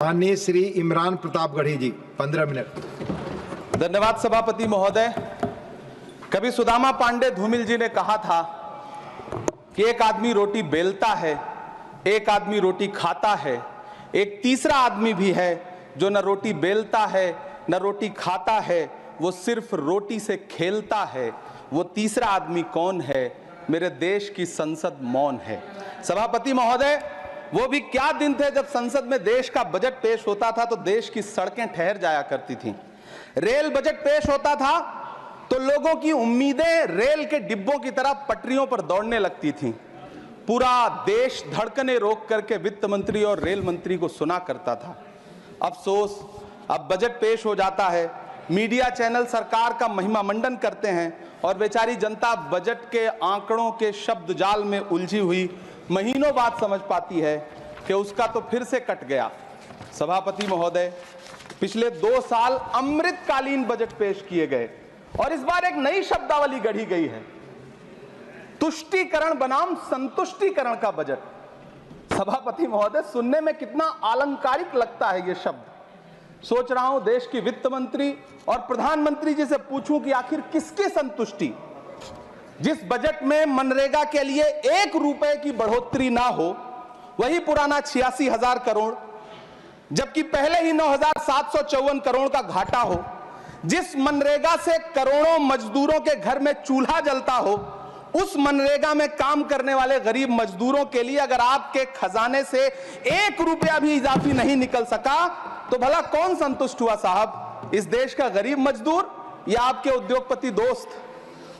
माननीय श्री इमरान प्रतापगढ़ी जी 15 मिनट। धन्यवाद सभापति महोदय। कभी सुदामा पांडे धूमिल जी ने कहा था कि एक आदमी रोटी बेलता है, एक आदमी रोटी खाता है, एक तीसरा आदमी भी है जो न रोटी बेलता है न रोटी खाता है, वो सिर्फ रोटी से खेलता है। वो तीसरा आदमी कौन है? मेरे देश की संसद मौन है। सभापति महोदय, वो भी क्या दिन थे जब संसद में देश का बजट पेश होता था तो देश की सड़कें ठहर जाया करती थीं। रेल बजट पेश होता था तो लोगों की उम्मीदें रेल के डिब्बों की तरह पटरियों पर दौड़ने लगती थीं। पूरा देश धड़कने रोक करके वित्त मंत्री और रेल मंत्री को सुना करता था। अफसोस, अब बजट पेश हो जाता है, मीडिया चैनल सरकार का महिमा मंडन करते हैं और बेचारी जनता बजट के आंकड़ों के शब्द जाल में उलझी हुई महीनों बाद समझ पाती है कि उसका तो फिर से कट गया। सभापति महोदय, पिछले 2 साल अमृतकालीन बजट पेश किए गए और इस बार एक नई शब्दावली गढ़ी गई है, तुष्टीकरण बनाम संतुष्टीकरण का बजट। सभापति महोदय, सुनने में कितना अलंकारिक लगता है ये शब्द। सोच रहा हूं देश की वित्त मंत्री और प्रधानमंत्री जी से पूछूं कि आखिर किसकी संतुष्टि? जिस बजट में मनरेगा के लिए 1 रुपए की बढ़ोतरी ना हो, वही पुराना 86,000 करोड़, जबकि पहले ही 9,754 करोड़ का घाटा हो, जिस मनरेगा से करोड़ों मजदूरों के घर में चूल्हा जलता हो, उस मनरेगा में काम करने वाले गरीब मजदूरों के लिए अगर आपके खजाने से 1 रुपया भी इजाफी नहीं निकल सका तो भला कौन संतुष्ट हुआ साहब? इस देश का गरीब मजदूर या आपके उद्योगपति दोस्त?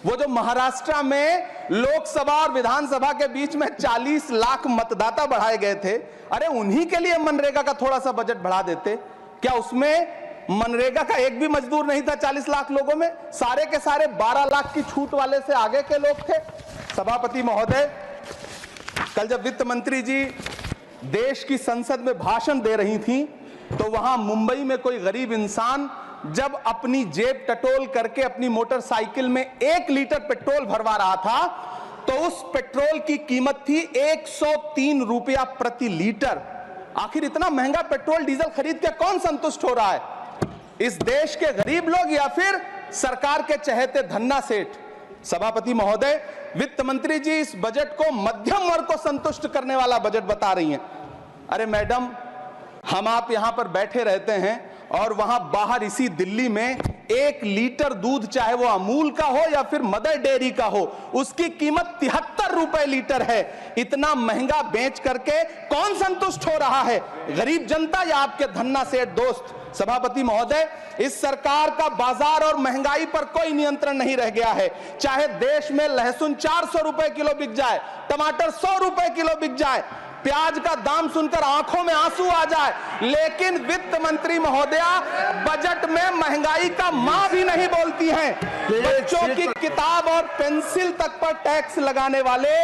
वो जो महाराष्ट्र में लोकसभा और विधानसभा के बीच में 40 लाख मतदाता बढ़ाए गए थे, अरे उन्हीं के लिए मनरेगा का थोड़ा सा बजट बढ़ा देते। क्या उसमें मनरेगा का एक भी मजदूर नहीं था 40 लाख लोगों में? सारे के सारे 12 लाख की छूट वाले से आगे के लोग थे। सभापति महोदय, कल जब वित्त मंत्री जी देश की संसद में भाषण दे रही थी तो वहां मुंबई में कोई गरीब इंसान जब अपनी जेब टटोल करके अपनी मोटरसाइकिल में 1 लीटर पेट्रोल भरवा रहा था तो उस पेट्रोल की कीमत थी 103 रुपया प्रति लीटर। आखिर इतना महंगा पेट्रोल डीजल खरीद के कौन संतुष्ट हो रहा है? इस देश के गरीब लोग या फिर सरकार के चहेते धन्ना सेठ? सभापति महोदय, वित्त मंत्री जी इस बजट को मध्यम वर्ग को संतुष्ट करने वाला बजट बता रही हैं। अरे मैडम, हम आप यहां पर बैठे रहते हैं और वहां बाहर इसी दिल्ली में 1 लीटर दूध, चाहे वो अमूल का हो या फिर मदर डेयरी का हो, उसकी कीमत 73 रुपए लीटर है। इतना महंगा बेच करके कौन संतुष्ट हो रहा है? गरीब जनता या आपके धन्ना सेठ दोस्त? सभापति महोदय, इस सरकार का बाजार और महंगाई पर कोई नियंत्रण नहीं रह गया है। चाहे देश में लहसुन 400 रुपए किलो बिक जाए, टमाटर 100 रुपए किलो बिक जाए, प्याज का दाम सुनकर आंखों में आंसू आ जाए, लेकिन वित्त मंत्री महोदया बजट में महंगाई का मां भी नहीं बोलती हैं। बच्चों की किताब और पेंसिल तक पर टैक्स लगाने वाले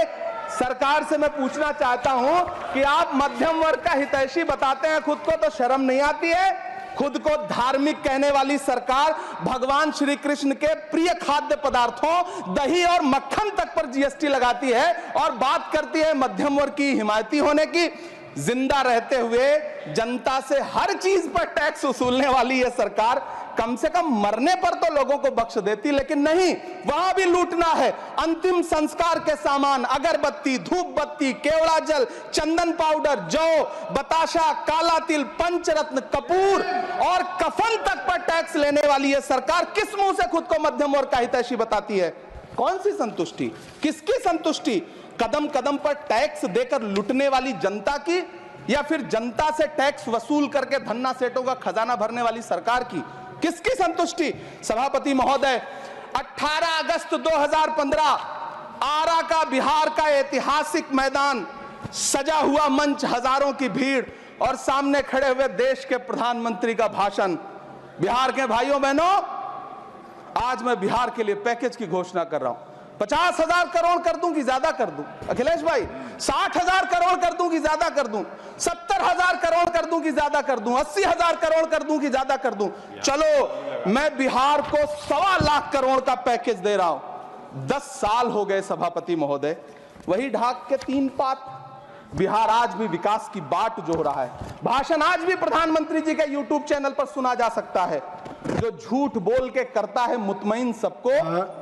सरकार से मैं पूछना चाहता हूं कि आप मध्यम वर्ग का हितैषी बताते हैं खुद को, तो शर्म नहीं आती है? खुद को धार्मिक कहने वाली सरकार भगवान श्री कृष्ण के प्रिय खाद्य पदार्थों दही और मक्खन तक पर जीएसटी लगाती है और बात करती है मध्यम वर्ग की हिमायती होने की। जिंदा रहते हुए जनता से हर चीज पर टैक्स वसूलने वाली यह सरकार कम से कम मरने पर तो लोगों को बख्श देती, लेकिन नहीं, वहां भी लूटना है। अंतिम संस्कार के सामान, अगरबत्ती, धूप बत्ती, केवड़ा जल, चंदन पाउडर, जौ, बताशा, काला तिल, पंचरत्न, कपूर और कफन तक पर टैक्स लेने वाली यह सरकार किस मुंह से खुद को मध्यम वर्ग का हितैषी बताती है? कौन सी संतुष्टि? किसकी संतुष्टि? कदम कदम पर टैक्स देकर लुटने वाली जनता की या फिर जनता से टैक्स वसूल करके धन्ना सेठों का खजाना भरने वाली सरकार की? किसकी संतुष्टि? सभापति महोदय, 18 अगस्त 2015 आरा का बिहार का ऐतिहासिक मैदान, सजा हुआ मंच, हजारों की भीड़ और सामने खड़े हुए देश के प्रधानमंत्री का भाषण। बिहार के भाइयों बहनों, आज मैं बिहार के लिए पैकेज की घोषणा कर रहा हूं। 50,000 करोड़ कर दूं कि ज्यादा कर दूं? अखिलेश भाई, 60,000 करोड़ कर दूं कि ज्यादा कर दूं? 70,000 करोड़ कर दूं कि ज्यादा कर दूं? 80,000 करोड़ कर दूं कि ज्यादा कर दूं? चलो, मैं बिहार को 1.25 लाख करोड़ का पैकेज दे रहा हूं। 10 साल हो गए सभापति महोदय, वही ढाक के 3 पात, बिहार आज भी विकास की बाट जो रहा है। भाषण आज भी प्रधानमंत्री जी के यूट्यूब चैनल पर सुना जा सकता है। जो झूठ बोल के करता है मुतमईन सबको,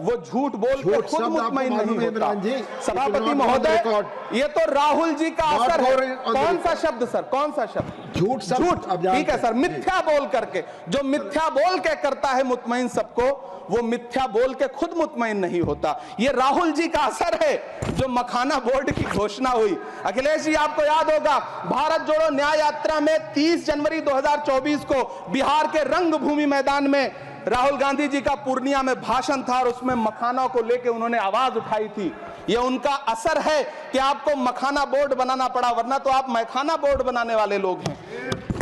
वो झूठ बोल के खुद मुतमईन नहीं होता। सभापति महोदय, ये तो राहुल जी का असर है। कौन सा शब्द सर, कौन सा शब्द? झूठ। ठीक है सर, मिथ्या बोल करके, जो मिथ्या बोल के करता है मुतमईन सबको, वो मिथ्या बोल के खुद मुतमईन नहीं होता। ये राहुल जी का असर है। जो मखाना बोर्ड की घोषणा हुई, अखिलेश जी आपको याद होगा, भारत जोड़ो न्याय यात्रा में 30 जनवरी 2024 को बिहार के रंगभूमि मैदान में राहुल गांधी जी का पूर्णिया में भाषण था और उसमें मखाना को लेकर उन्होंने आवाज उठाई थी। ये उनका असर है कि आपको मखाना बोर्ड बनाना पड़ा, वरना तो आप मैखाना बोर्ड बनाने वाले लोग हैं।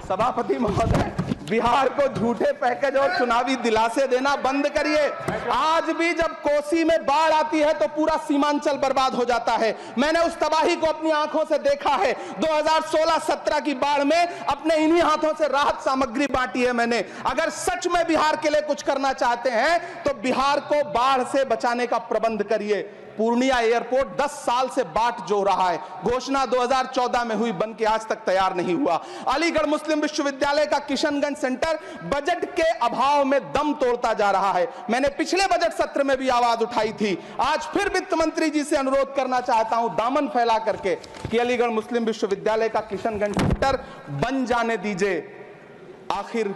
सभापति महोदय, बिहार को झूठे पैकेज और चुनावी दिलासे देना बंद करिए। आज भी जब कोसी में बाढ़ आती है तो पूरा सीमांचल बर्बाद हो जाता है। मैंने उस तबाही को अपनी आंखों से देखा है। 2016-17 की बाढ़ में अपने इन्हीं हाथों से राहत सामग्री बांटी है मैंने। अगर सच में बिहार के लिए कुछ करना चाहते हैं तो बिहार को बाढ़ से बचाने का प्रबंध करिए। पूर्णिया एयरपोर्ट 10 साल से बाट जो रहा है, घोषणा 2014 में हुई, बन के आज तक तैयार नहीं हुआ। अलीगढ़ मुस्लिम विश्वविद्यालय का किशनगंज सेंटर बजट के अभाव में दम तोड़ता जा रहा है। मैंने पिछले बजट सत्र में भी आवाज उठाई थी। आज फिर वित्त मंत्री जी से अनुरोध करना चाहता हूं, दामन फैला करके, कि अलीगढ़ मुस्लिम विश्वविद्यालय का किशनगंज सेंटर बन जाने दीजिए। आखिर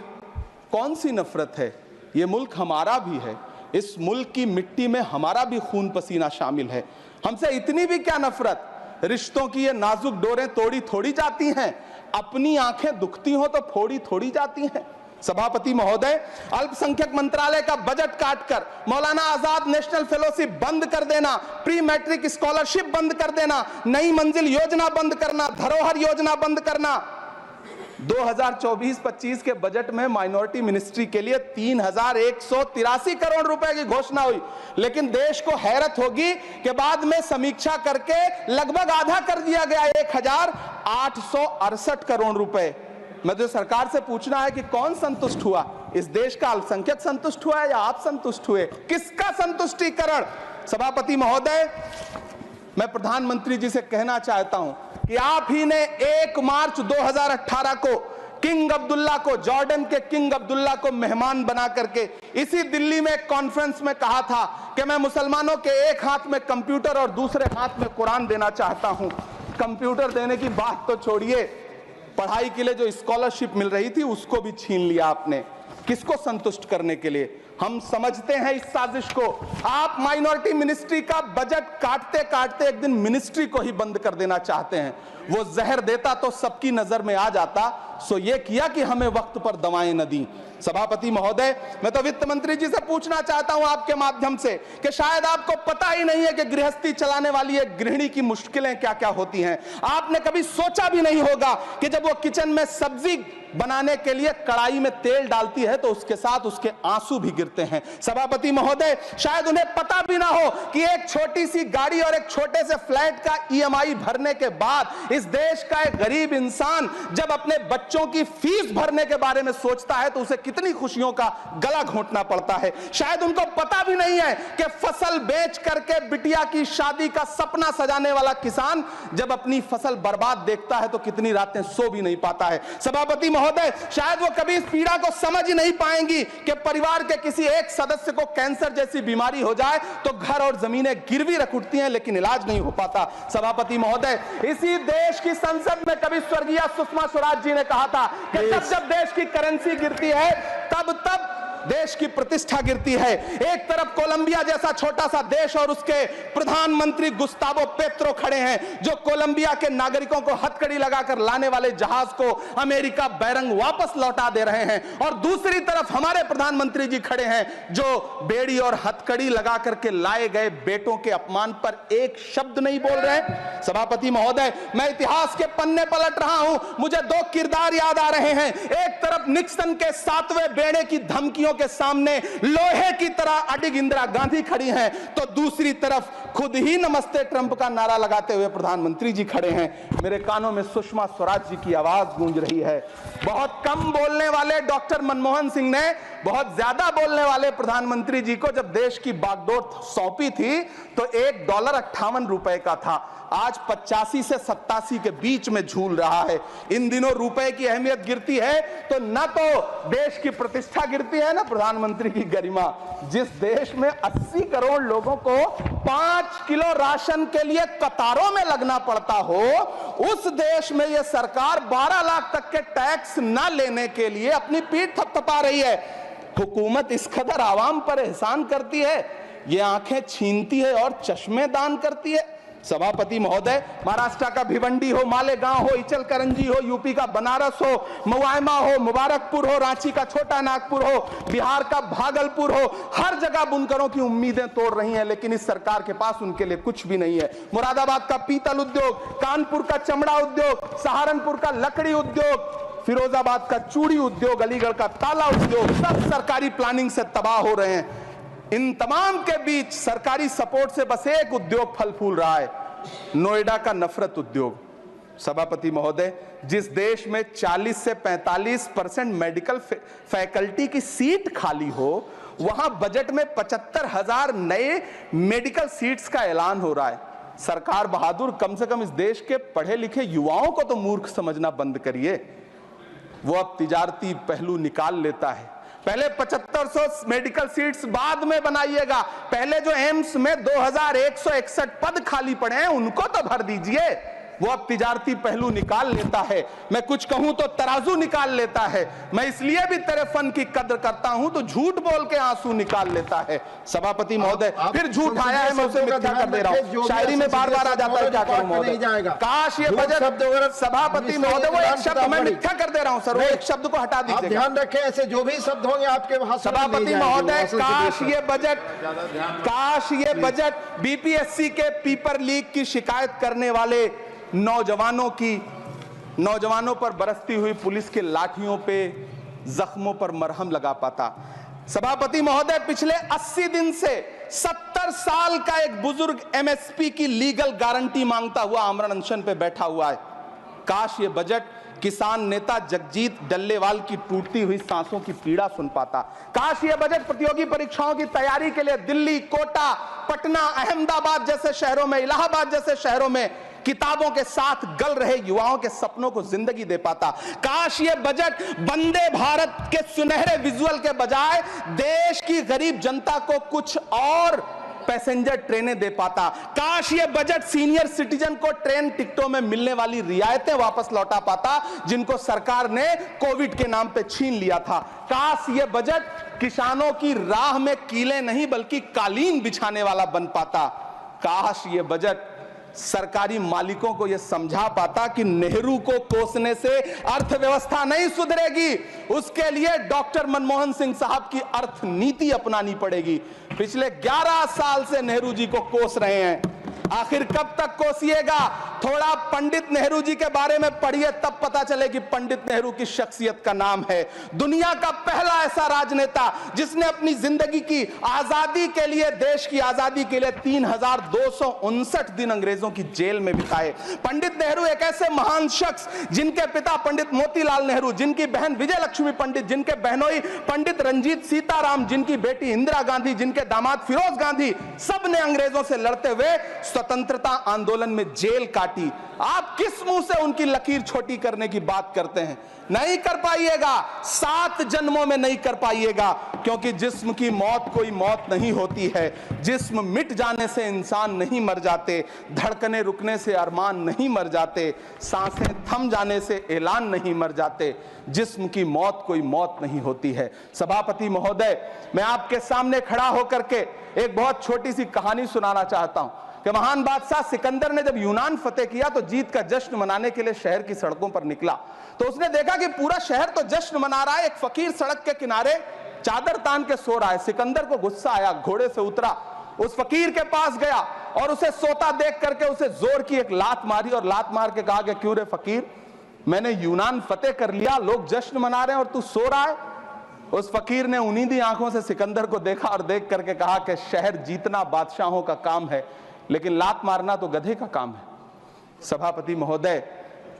कौन सी नफरत है? यह मुल्क हमारा भी है। इस मुल्क की मिट्टी में हमारा भी खून पसीना शामिल है। हमसे इतनी भी क्या नफरत? रिश्तों की ये नाजुक डोरें तोड़ी थोड़ी जाती हैं। अपनी आंखें दुखती हो तो फोड़ी थोड़ी जाती हैं। सभापति महोदय, अल्पसंख्यक मंत्रालय का बजट काटकर मौलाना आजाद नेशनल फेलोशिप बंद कर देना, प्री मैट्रिक स्कॉलरशिप बंद कर देना, नई मंजिल योजना बंद करना, धरोहर योजना बंद करना। 2024-25 के बजट में माइनॉरिटी मिनिस्ट्री के लिए 3183 करोड़ रुपए की घोषणा हुई, लेकिन देश को हैरत होगी कि बाद में समीक्षा करके लगभग आधा कर दिया गया, 1868 करोड़ रुपए। मैं तो सरकार से पूछना है कि कौन संतुष्ट हुआ? इस देश का अल्पसंख्यक संतुष्ट हुआ है या आप संतुष्ट हुए? किसका संतुष्टिकरण? सभापति महोदय, मैं प्रधानमंत्री जी से कहना चाहता हूं कि आप ही ने 1 मार्च 2018 को किंग अब्दुल्ला को, जॉर्डन के किंग अब्दुल्ला को मेहमान बना करके इसी दिल्ली में एक कॉन्फ्रेंस में कहा था कि मैं मुसलमानों के एक हाथ में कंप्यूटर और दूसरे हाथ में कुरान देना चाहता हूं। कंप्यूटर देने की बात तो छोड़िए, पढ़ाई के लिए जो स्कॉलरशिप मिल रही थी उसको भी छीन लिया आपने। किसको संतुष्ट करने के लिए? हम समझते हैं इस साजिश को। आप माइनॉरिटी मिनिस्ट्री का बजट काटते काटते एक दिन मिनिस्ट्री को ही बंद कर देना चाहते हैं। वो जहर देता तो सबकी नजर में आ जाता, सो ये किया कि हमें वक्त पर दवाएं न दी। सभापति महोदय, मैं तो वित्त मंत्री जी से पूछना चाहता हूं आपके माध्यम से कि शायद आपको पता ही नहीं है कि गृहस्थी चलाने वाली एक गृहिणी की मुश्किलें क्या क्या होती हैं। आपने कभी सोचा भी नहीं होगा कि जब वो किचन में सब्जी बनाने के लिए कढ़ाई में तेल डालती है तो उसके साथ उसके आंसू भी गिरते हैं। सभापति महोदय, शायद उन्हें पता भी ना हो कि एक छोटी सी गाड़ी और एक छोटे से फ्लैट का EMI भरने के बाद इस देश का एक गरीब इंसान जब अपने बच्चों की फीस भरने के बारे में सोचता है तो उसे कितनी खुशियों का गला घोंटना पड़ता है। शायद उनको पता भी नहीं है कि फसल बेच करके बिटिया की शादी का सपना सजाने वाला किसान जब अपनी फसल बर्बाद देखता है तो कितनी रातें सो भी नहीं पाता है। सभापति महोदय, शायद वो कभी इस पीड़ा को समझ ही नहीं पाएंगी कि परिवार के किसी एक सदस्य को कैंसर जैसी बीमारी हो जाए तो घर और जमीनें गिरवी रख उठती हैं लेकिन इलाज नहीं हो पाता। सभापति महोदय, इसी देश की संसद में कभी स्वर्गीय सुषमा स्वराज जी ने कहा था कि जब देश की करेंसी गिरती है तब देश की प्रतिष्ठा गिरती है। एक तरफ कोलंबिया जैसा छोटा सा देश और उसके प्रधानमंत्री गुस्तावो पेत्रो खड़े हैं जो कोलंबिया के नागरिकों को हथकड़ी लगाकर लाने वाले जहाज को अमेरिका बैरंग वापस लौटा दे रहे हैं, और दूसरी तरफ हमारे प्रधानमंत्री जी खड़े हैं जो बेड़ी और हथकड़ी लगा करके लाए गए बेटों के अपमान पर एक शब्द नहीं बोल रहे। सभापति महोदय, मैं इतिहास के पन्ने पलट रहा हूं, मुझे 2 किरदार याद आ रहे हैं। एक तरफ निक्सन के 7वें बेड़े की धमकियों के सामने लोहे की तरह अडिग इंदिरा गांधी खड़ी हैं, तो दूसरी तरफ खुद ही नमस्ते ट्रंप का नारा लगाते हुए प्रधानमंत्री जी खड़े हैं। मेरे कानों में सुषमा स्वराज जी की आवाज गूंज रही है। बहुत कम बोलने वाले डॉक्टर मनमोहन सिंह ने बहुत ज्यादा बोलने वाले प्रधानमंत्री जी को जब देश की बागडोर सौंपी थी तो $1.58 का था, आज 85 से 87 के बीच में झूल रहा है। इन दिनों रुपए की अहमियत गिरती है तो न तो देश की प्रतिष्ठा गिरती है ना प्रधानमंत्री की गरिमा। जिस देश में 80 करोड़ लोगों को 5 किलो राशन के लिए कतारों में लगना पड़ता हो, उस देश में यह सरकार 12 लाख तक के टैक्स न लेने के लिए अपनी पीठ थपथपा रही है। हुकूमत इस कदर आवाम पर एहसान करती है, ये आंखें छीनती है और चश्मे दान करती है। सभापति महोदय, महाराष्ट्र का भिवंडी हो, मालेगांव हो, इचलकरंजी हो, यूपी का बनारस हो, मुआयमा हो, मुबारकपुर हो, रांची का छोटा नागपुर हो, बिहार का भागलपुर हो, हर जगह बुनकरों की उम्मीदें तोड़ रही हैं, लेकिन इस सरकार के पास उनके लिए कुछ भी नहीं है। मुरादाबाद का पीतल उद्योग, कानपुर का चमड़ा उद्योग, सहारनपुर का लकड़ी उद्योग, फिरोजाबाद का चूड़ी उद्योग, अलीगढ़ का ताला उद्योग, सब सरकारी प्लानिंग से तबाह हो रहे हैं। इन तमाम के बीच सरकारी सपोर्ट से बस एक उद्योग फल फूल रहा है, नोएडा का नफरत उद्योग। सभापति महोदय, जिस देश में 40 से 45% मेडिकल फैकल्टी की सीट खाली हो, वहां बजट में 75,000 नए मेडिकल सीट्स का ऐलान हो रहा है। सरकार बहादुर, कम से कम इस देश के पढ़े लिखे युवाओं को तो मूर्ख समझना बंद करिए। वो अब तिजारती पहलू निकाल लेता है। पहले 7500 मेडिकल सीट्स बाद में बनाइएगा, पहले जो एम्स में 2161 पद खाली पड़े हैं उनको तो भर दीजिए। वो अब तिजारती पहलू निकाल लेता है, मैं कुछ कहूं तो तराजू निकाल लेता है। मैं इसलिए भी तेरे फन की कद्र करता हूं तो झूठ बोल के आंसू निकाल लेता है। सभापति महोदय, फिर झूठ आया है, मैं उसे मिथ्या कर दे रहा हूं। शायरी में बार बार आ जाता है, क्या करूं महोदय। काश ये बजट, सभापति महोदय, वो एक शब्द मैं मिथ्या कर दे रहा हूं सर, वो एक शब्द को हटा दीजिए। ध्यान रखें, ऐसे जो भी शब्द होंगे आपके भाषण में सभापति महोदय, काश ये बजट बीपीएससी के पेपर लीक की शिकायत करने वाले नौजवानों पर बरसती हुई पुलिस के लाठियों पे, जख्मों पर मरहम लगा पाता। सभापति महोदय, पिछले 80 दिन से 70 साल का एक बुजुर्ग एमएसपी की लीगल गारंटी मांगता हुआ आमरण अनशन पे बैठा हुआ है। काश ये बजट किसान नेता जगजीत डल्लेवाल की टूटती हुई सांसों की पीड़ा सुन पाता। काश ये बजट प्रतियोगी परीक्षाओं की तैयारी के लिए दिल्ली, कोटा, पटना, अहमदाबाद जैसे शहरों में, इलाहाबाद जैसे शहरों में किताबों के साथ गल रहे युवाओं के सपनों को जिंदगी दे पाता। काश ये बजट वंदे भारत के सुनहरे विजुअल के बजाय देश की गरीब जनता को कुछ और पैसेंजर ट्रेनें दे पाता। काश ये बजट सीनियर सिटीजन को ट्रेन टिकटों में मिलने वाली रियायतें वापस लौटा पाता, जिनको सरकार ने कोविड के नाम पे छीन लिया था। काश ये बजट किसानों की राह में कीले नहीं बल्कि कालीन बिछाने वाला बन पाता। काश ये बजट सरकारी मालिकों को यह समझा पाता कि नेहरू को कोसने से अर्थव्यवस्था नहीं सुधरेगी, उसके लिए डॉक्टर मनमोहन सिंह साहब की अर्थ नीति अपनानी पड़ेगी। पिछले 11 साल से नेहरू जी को कोस रहे हैं, आखिर कब तक कोसिएगा? थोड़ा पंडित नेहरू जी के बारे में पढ़िए, तब पता चले कि पंडित नेहरू की शख्सियत का नाम है। दुनिया का पहला ऐसा राजनेता जिसने अपनी जिंदगी की आजादी के लिए, देश की आजादी के लिए 3259 दिन अंग्रेजों की जेल में बिताए। पंडित नेहरू एक ऐसे महान शख्स जिनके पिता पंडित मोतीलाल नेहरू, जिनकी बहन विजय लक्ष्मी पंडित, जिनके बहनोई पंडित रंजीत सीताराम, जिनकी बेटी इंदिरा गांधी, जिनके दामाद फिरोज गांधी, सब ने अंग्रेजों से लड़ते हुए स्वतंत्रता आंदोलन में जेल काटी। आप किस मुंह से उनकी लकीर छोटी करने की बात करते हैं? नहीं कर पाइएगा, 7 जन्मों में नहीं कर पाइएगा, क्योंकि जिस्म की मौत कोई मौत नहीं होती है। जिस्म मिट जाने से इंसान नहीं मर जाते, धड़कने रुकने से अरमान नहीं मर जाते, सांसें थम जाने से ऐलान नहीं मर जाते। जिस्म की मौत कोई मौत नहीं होती है। सभापति महोदय, मैं आपके सामने खड़ा होकर के एक बहुत छोटी सी कहानी सुनाना चाहता हूं कि महान बादशाह सिकंदर ने जब यूनान फतेह किया तो जीत का जश्न मनाने के लिए शहर की सड़कों पर निकला, तो उसने देखा कि पूरा शहर तो जश्न मना रहा है, एक फकीर सड़क के किनारे चादर तान के सो रहा है। सिकंदर को गुस्सा आया, घोड़े से उतरा, उस फकीर के पास गया और उसे सोता देख करके उसे जोर की एक लात मारी और लात मार के कहा कि क्यों रे फकीर, मैंने यूनान फतेह कर लिया, लोग जश्न मना रहे हैं और तू सो रहा है। उस फकीर ने उन्नीदी आंखों से सिकंदर को देखा और देख करके कहा कि शहर जीतना बादशाहों का काम है, लेकिन लात मारना तो गधे का काम है। सभापति महोदय,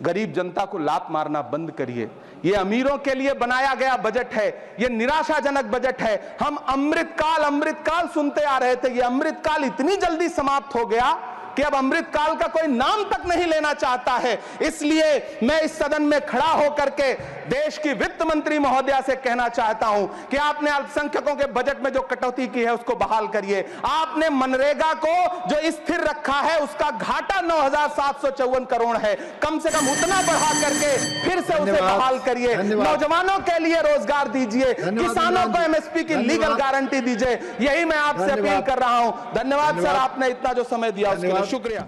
गरीब जनता को लात मारना बंद करिए। ये अमीरों के लिए बनाया गया बजट है, ये निराशाजनक बजट है। हम अमृतकाल सुनते आ रहे थे, ये अमृतकाल इतनी जल्दी समाप्त हो गया कि अब अमृतकाल का कोई नाम तक नहीं लेना चाहता है। इसलिए मैं इस सदन में खड़ा होकर के देश की वित्त मंत्री महोदया से कहना चाहता हूं कि आपने अल्पसंख्यकों के बजट में जो कटौती की है उसको बहाल करिए। आपने मनरेगा को जो स्थिर रखा है उसका घाटा 9,754 करोड़ है, कम से कम उतना बढ़ा करके फिर से उसे बहाल करिए। नौजवानों के लिए रोजगार दीजिए, किसानों को एमएसपी की लीगल गारंटी दीजिए। यही मैं आपसे अपील कर रहा हूं। धन्यवाद सर, आपने इतना जो समय दिया उसके लिए शुक्रिया।